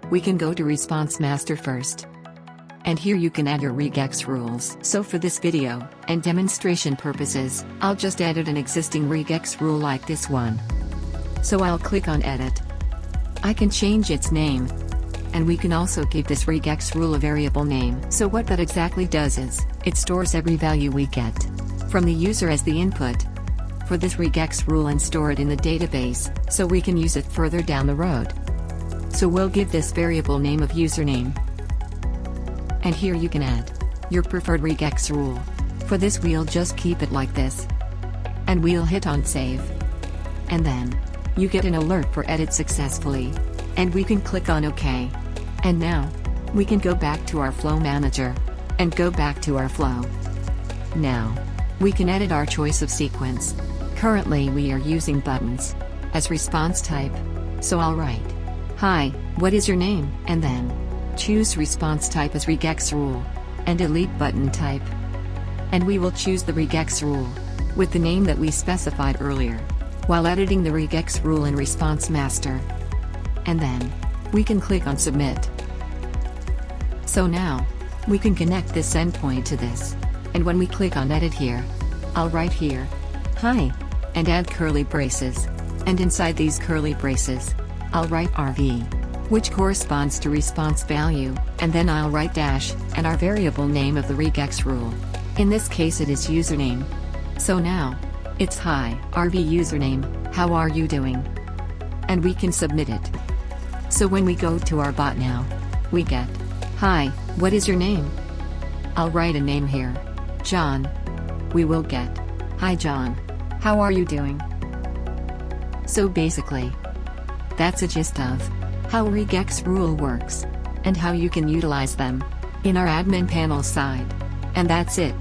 we can go to Response Master first. And here you can add your regex rules. So for this video, and demonstration purposes, I'll just edit an existing regex rule like this one. So I'll click on Edit. I can change its name. And we can also give this regex rule a variable name. So what that exactly does is, it stores every value we get from the user as the input for this regex rule and store it in the database, so we can use it further down the road. So we'll give this variable name of username. And here you can add your preferred regex rule. For this we'll just keep it like this. And we'll hit on save. And then, you get an alert for edit successfully. And we can click on OK. And now, we can go back to our flow manager. And go back to our flow. Now, we can edit our choice of sequence. Currently we are using buttons as response type. So I'll write, "Hi, what is your name?" and then choose response type as regex rule, and delete button type. And we will choose the regex rule with the name that we specified earlier, while editing the regex rule in Response Master. And then, we can click on Submit. So now, we can connect this endpoint to this. And when we click on Edit here, I'll write here, "Hi," and add curly braces. And inside these curly braces, I'll write RV, which corresponds to response value, and then I'll write dash, and our variable name of the regex rule. In this case it is username. So now, it's "Hi, RV username, how are you doing?" And we can submit it. So when we go to our bot now, we get, "Hi, what is your name?" I'll write a name here, John. We will get, "Hi John, how are you doing?" So basically, that's a gist of how regex rule works, and how you can utilize them in our admin panel side. And that's it.